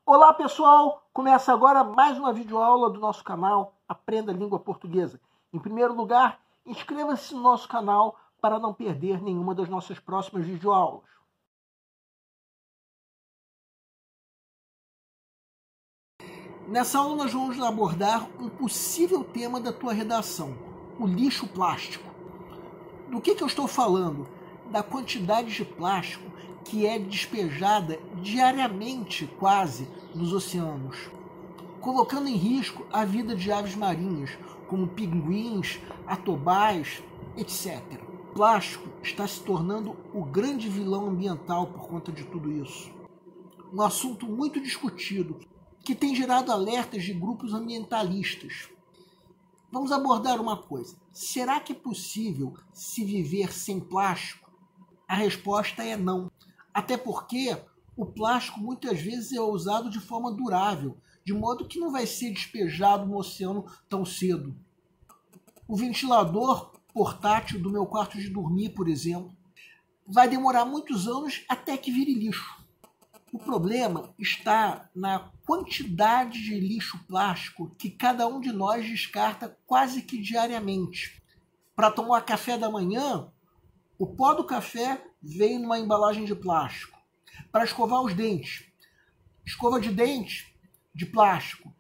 Olá pessoal, começa agora mais uma videoaula do nosso canal Aprenda a Língua Portuguesa. Em primeiro lugar, inscreva-se no nosso canal para não perder nenhuma das nossas próximas videoaulas. Nessa aula nós vamos abordar um possível tema da tua redação, o lixo plástico. Do que eu estou falando? Da quantidade de plástico que é despejada diariamente, quase, nos oceanos, colocando em risco a vida de aves marinhas, como pinguins, atobais, etc. O plástico está se tornando o grande vilão ambiental por conta de tudo isso. Um assunto muito discutido, que tem gerado alertas de grupos ambientalistas. Vamos abordar uma coisa. Será que é possível se viver sem plástico? A resposta é não. Até porque o plástico muitas vezes é usado de forma durável, de modo que não vai ser despejado no oceano tão cedo. O ventilador portátil do meu quarto de dormir, por exemplo, vai demorar muitos anos até que vire lixo. O problema está na quantidade de lixo plástico que cada um de nós descarta quase que diariamente. Para tomar café da manhã, o pó do café veio numa embalagem de plástico. Para escovar os dentes, escova de dente de plástico.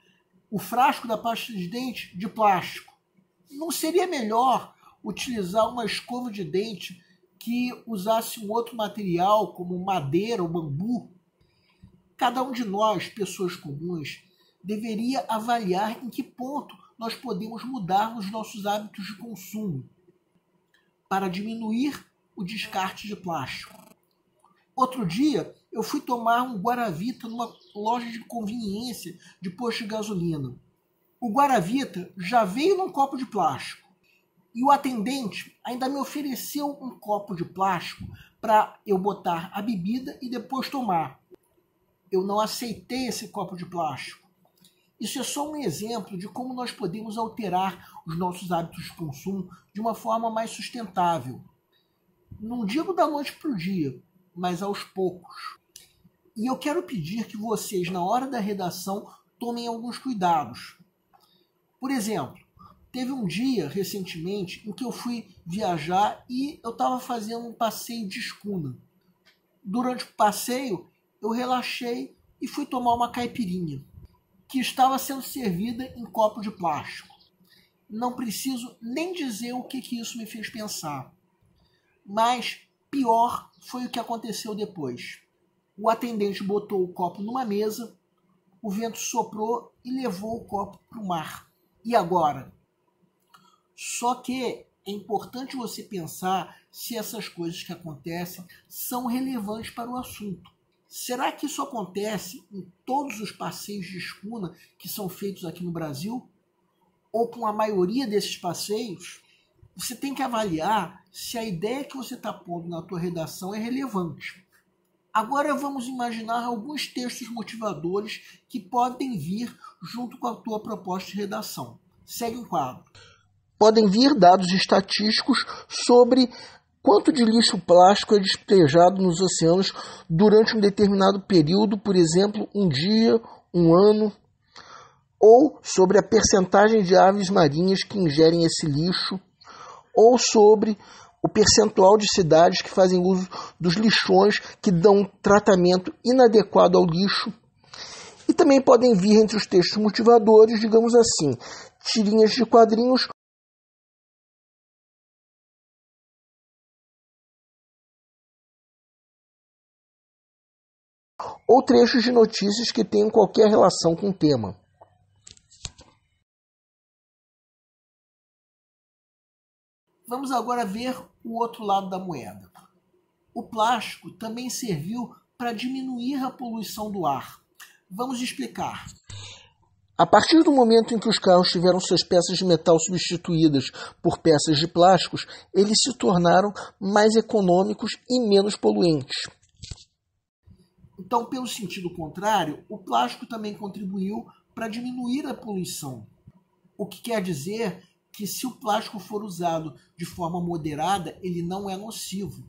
O frasco da pasta de dente de plástico. Não seria melhor utilizar uma escova de dente que usasse um outro material, como madeira ou bambu? Cada um de nós, pessoas comuns, deveria avaliar em que ponto nós podemos mudar os nossos hábitos de consumo para diminuir o descarte de plástico. Outro dia, eu fui tomar um Guaravita numa loja de conveniência de posto de gasolina. O Guaravita já veio num copo de plástico e o atendente ainda me ofereceu um copo de plástico para eu botar a bebida e depois tomar. Eu não aceitei esse copo de plástico. Isso é só um exemplo de como nós podemos alterar os nossos hábitos de consumo de uma forma mais sustentável. Não digo da noite para o dia, mas aos poucos. E eu quero pedir que vocês, na hora da redação, tomem alguns cuidados. Por exemplo, teve um dia, recentemente, em que eu fui viajar e eu estava fazendo um passeio de escuna. Durante o passeio, eu relaxei e fui tomar uma caipirinha, que estava sendo servida em copo de plástico. Não preciso nem dizer o que isso me fez pensar. Mas pior foi o que aconteceu depois. O atendente botou o copo numa mesa, o vento soprou e levou o copo para o mar. E agora? Só que é importante você pensar se essas coisas que acontecem são relevantes para o assunto. Será que isso acontece em todos os passeios de escuna que são feitos aqui no Brasil? Ou com a maioria desses passeios? Você tem que avaliar se a ideia que você está pondo na tua redação é relevante. Agora vamos imaginar alguns textos motivadores que podem vir junto com a tua proposta de redação. Segue um quadro. Podem vir dados estatísticos sobre quanto de lixo plástico é despejado nos oceanos durante um determinado período, por exemplo, um dia, um ano, ou sobre a percentagem de aves marinhas que ingerem esse lixo, ou sobre o percentual de cidades que fazem uso dos lixões que dão um tratamento inadequado ao lixo. E também podem vir entre os textos motivadores, digamos assim, tirinhas de quadrinhos ou trechos de notícias que tenham qualquer relação com o tema. Vamos agora ver o outro lado da moeda. O plástico também serviu para diminuir a poluição do ar. Vamos explicar. A partir do momento em que os carros tiveram suas peças de metal substituídas por peças de plásticos, eles se tornaram mais econômicos e menos poluentes. Então, pelo sentido contrário, o plástico também contribuiu para diminuir a poluição. O que quer dizer que se o plástico for usado de forma moderada, ele não é nocivo.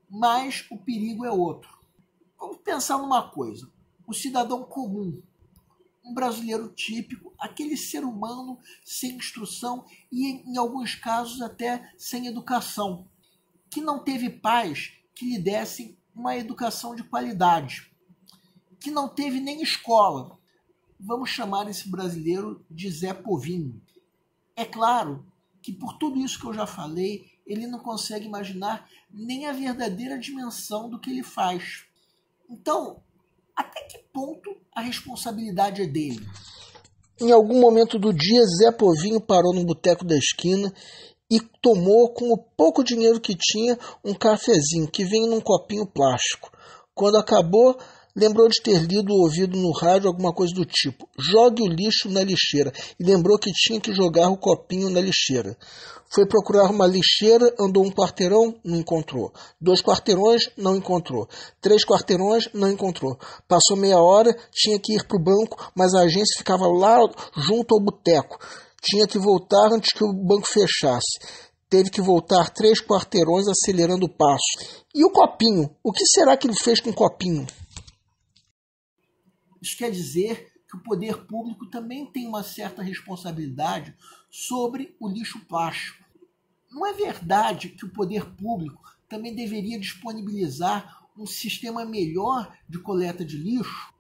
Mas o perigo é outro. Vamos pensar numa coisa. o cidadão comum, um brasileiro típico, aquele ser humano sem instrução e, em alguns casos, até sem educação, que não teve pais que lhe dessem uma educação de qualidade, que não teve nem escola. Vamos chamar esse brasileiro de Zé Povinho. É claro que, por tudo isso que eu já falei, ele não consegue imaginar nem a verdadeira dimensão do que ele faz. Então, até que ponto a responsabilidade é dele? Em algum momento do dia, Zé Povinho parou no boteco da esquina e tomou, com o pouco dinheiro que tinha, um cafezinho que vem num copinho plástico. Quando acabou, lembrou de ter lido ou ouvido no rádio alguma coisa do tipo: jogue o lixo na lixeira, e lembrou que tinha que jogar o copinho na lixeira. Foi procurar uma lixeira, andou um quarteirão, não encontrou. 2 quarteirões, não encontrou. 3 quarteirões, não encontrou. Passou meia hora, tinha que ir para o banco, mas a agência ficava lá junto ao boteco. Tinha que voltar antes que o banco fechasse. Teve que voltar 3 quarteirões acelerando o passo. E o copinho? O que será que ele fez com o copinho? Isso quer dizer que o poder público também tem uma certa responsabilidade sobre o lixo plástico. Não é verdade que o poder público também deveria disponibilizar um sistema melhor de coleta de lixo?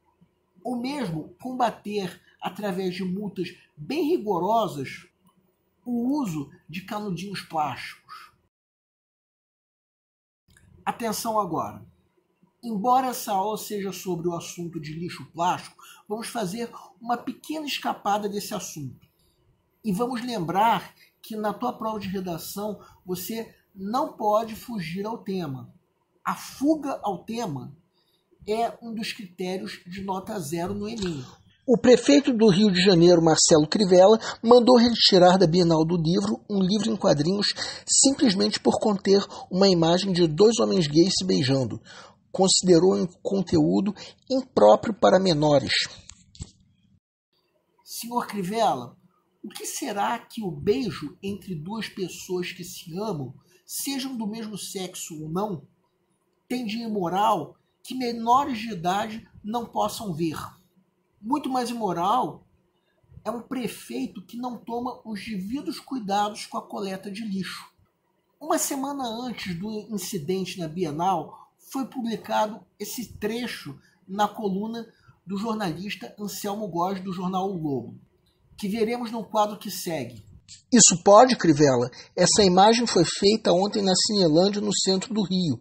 Ou mesmo combater, através de multas bem rigorosas, o uso de canudinhos plásticos? Atenção agora. Embora essa aula seja sobre o assunto de lixo plástico, vamos fazer uma pequena escapada desse assunto. E vamos lembrar que na tua prova de redação você não pode fugir ao tema. A fuga ao tema é um dos critérios de nota 0 no Enem. O prefeito do Rio de Janeiro, Marcelo Crivella, mandou retirar da Bienal do Livro um livro em quadrinhos simplesmente por conter uma imagem de 2 homens gays se beijando. Considerou um conteúdo impróprio para menores. Senhor Crivella, o que será que o beijo entre 2 pessoas que se amam, sejam do mesmo sexo ou não, tem de imoral que menores de idade não possam ver? Muito mais imoral é um prefeito que não toma os devidos cuidados com a coleta de lixo. Uma semana antes do incidente na Bienal, foi publicado esse trecho na coluna do jornalista Anselmo Góes, do jornal O Globo, que veremos no quadro que segue. Isso pode, Crivella? Essa imagem foi feita ontem na Cinelândia, no centro do Rio.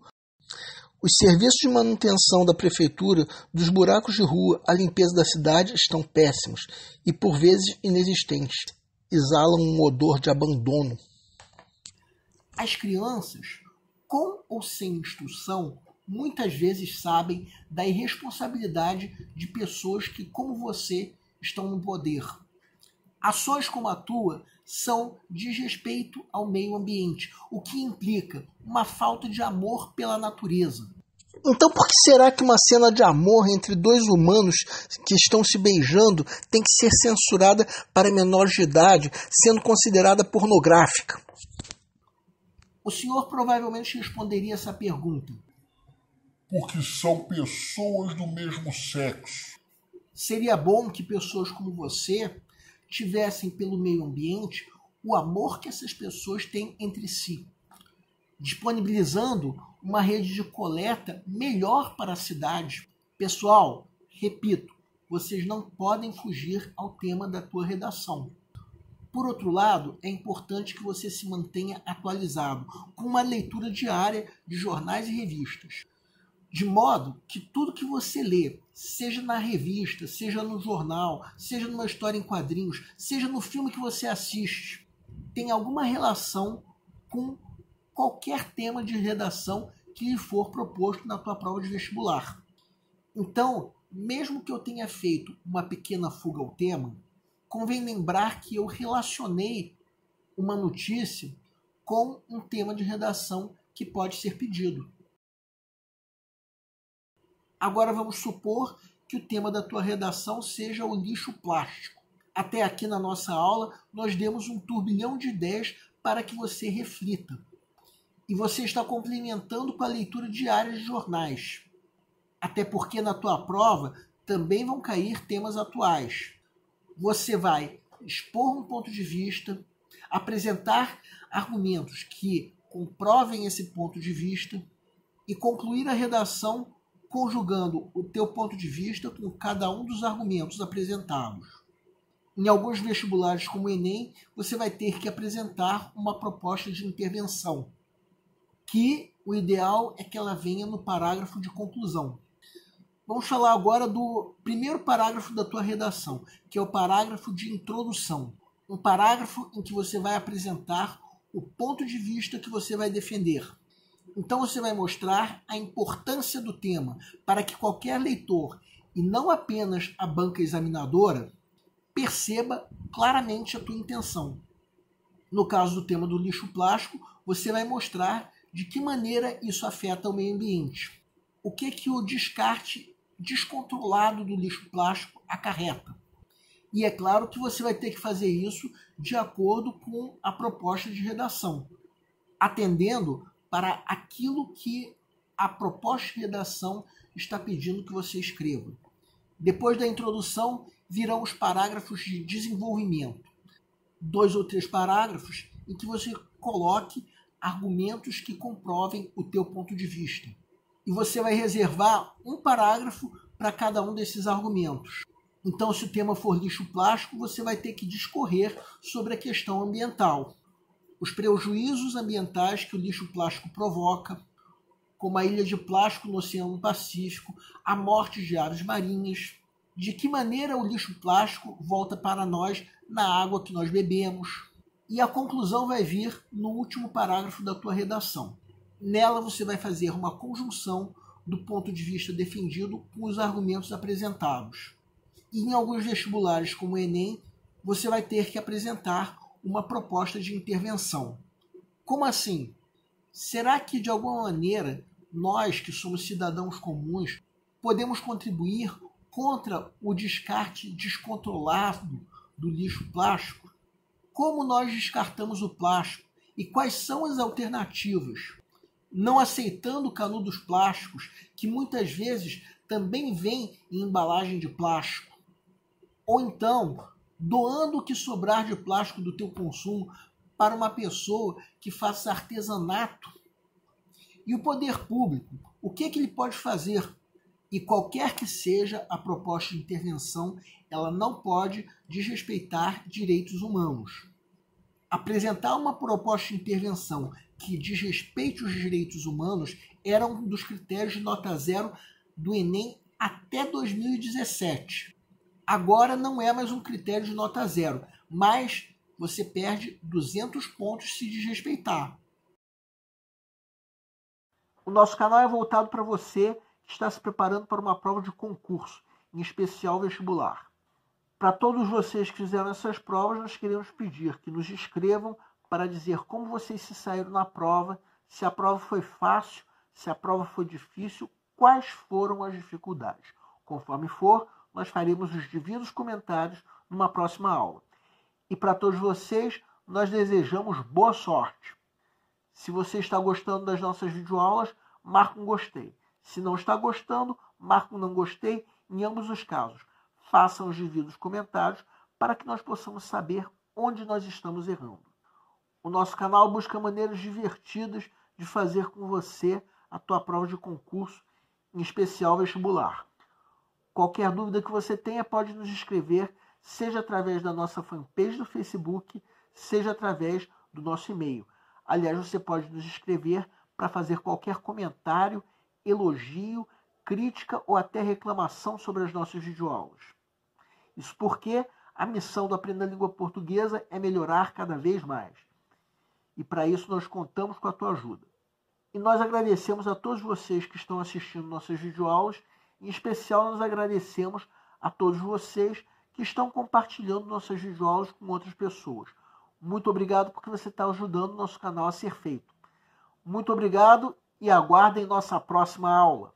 Os serviços de manutenção da prefeitura, dos buracos de rua, a limpeza da cidade estão péssimos e, por vezes, inexistentes. Exalam um odor de abandono. As crianças, com ou sem instrução, muitas vezes sabem da irresponsabilidade de pessoas que, como você, estão no poder. Ações como a tua são desrespeito ao meio ambiente, o que implica uma falta de amor pela natureza. Então por que será que uma cena de amor entre 2 humanos que estão se beijando tem que ser censurada para menores de idade, sendo considerada pornográfica? O senhor provavelmente responderia essa pergunta: porque são pessoas do mesmo sexo. Seria bom que pessoas como você tivessem pelo meio ambiente o amor que essas pessoas têm entre si, disponibilizando uma rede de coleta melhor para a cidade. Pessoal, repito, vocês não podem fugir ao tema da tua redação. Por outro lado, é importante que você se mantenha atualizado com uma leitura diária de jornais e revistas, de modo que tudo que você lê, seja na revista, seja no jornal, seja numa história em quadrinhos, seja no filme que você assiste, tem alguma relação com qualquer tema de redação que lhe for proposto na tua prova de vestibular. Então, mesmo que eu tenha feito uma pequena fuga ao tema, convém lembrar que eu relacionei uma notícia com um tema de redação que pode ser pedido. Agora vamos supor que o tema da tua redação seja o lixo plástico. Até aqui na nossa aula, nós demos um turbilhão de ideias para que você reflita. E você está complementando com a leitura diária de jornais. Até porque na tua prova também vão cair temas atuais. Você vai expor um ponto de vista, apresentar argumentos que comprovem esse ponto de vista e concluir a redação conjugando o teu ponto de vista com cada um dos argumentos apresentados. Em alguns vestibulares, como o Enem, você vai ter que apresentar uma proposta de intervenção, que o ideal é que ela venha no parágrafo de conclusão. Vamos falar agora do primeiro parágrafo da tua redação, que é o parágrafo de introdução. Um parágrafo em que você vai apresentar o ponto de vista que você vai defender. Então você vai mostrar a importância do tema para que qualquer leitor, e não apenas a banca examinadora, perceba claramente a tua intenção. No caso do tema do lixo plástico, você vai mostrar de que maneira isso afeta o meio ambiente. O que o descarte descontrolado do lixo plástico acarreta. E é claro que você vai ter que fazer isso de acordo com a proposta de redação, atendendo para aquilo que a proposta de redação está pedindo que você escreva. Depois da introdução, virão os parágrafos de desenvolvimento. 2 ou 3 parágrafos em que você coloque argumentos que comprovem o teu ponto de vista. E você vai reservar um parágrafo para cada um desses argumentos. Então, se o tema for lixo plástico, você vai ter que discorrer sobre a questão ambiental. Os prejuízos ambientais que o lixo plástico provoca, como a ilha de plástico no Oceano Pacífico, a morte de aves marinhas, de que maneira o lixo plástico volta para nós na água que nós bebemos. E a conclusão vai vir no último parágrafo da tua redação. Nela você vai fazer uma conjunção do ponto de vista defendido com os argumentos apresentados. E em alguns vestibulares, como o Enem, você vai ter que apresentar uma proposta de intervenção. Como assim? Será que, de alguma maneira, nós, que somos cidadãos comuns, podemos contribuir contra o descarte descontrolado do lixo plástico? Como nós descartamos o plástico e quais são as alternativas? Não aceitando canudos plásticos, que muitas vezes também vêm em embalagem de plástico. Ou então, doando o que sobrar de plástico do teu consumo para uma pessoa que faça artesanato. E o poder público, o que ele pode fazer? E qualquer que seja a proposta de intervenção, ela não pode desrespeitar direitos humanos. Apresentar uma proposta de intervenção que desrespeite os direitos humanos era um dos critérios de nota 0 do Enem até 2017. Agora não é mais um critério de nota 0, mas você perde 200 pontos se desrespeitar. O nosso canal é voltado para você que está se preparando para uma prova de concurso, em especial vestibular. Para todos vocês que fizeram essas provas, nós queremos pedir que nos escrevam para dizer como vocês se saíram na prova, se a prova foi fácil, se a prova foi difícil, quais foram as dificuldades. Conforme for, nós faremos os devidos comentários numa próxima aula. E para todos vocês, nós desejamos boa sorte. Se você está gostando das nossas videoaulas, marca um gostei. Se não está gostando, marca um não gostei. Em ambos os casos, façam os devidos comentários para que nós possamos saber onde nós estamos errando. O nosso canal busca maneiras divertidas de fazer com você a tua prova de concurso, em especial vestibular. Qualquer dúvida que você tenha, pode nos escrever, seja através da nossa fanpage do Facebook, seja através do nosso e-mail. Aliás, você pode nos escrever para fazer qualquer comentário, elogio, crítica ou até reclamação sobre as nossas videoaulas. Isso porque a missão do Aprenda a Língua Portuguesa é melhorar cada vez mais. E para isso nós contamos com a tua ajuda. E nós agradecemos a todos vocês que estão assistindo nossas videoaulas. Em especial, nós agradecemos a todos vocês que estão compartilhando nossas videoaulas com outras pessoas. Muito obrigado porque você está ajudando o nosso canal a ser feito. Muito obrigado e aguardem nossa próxima aula.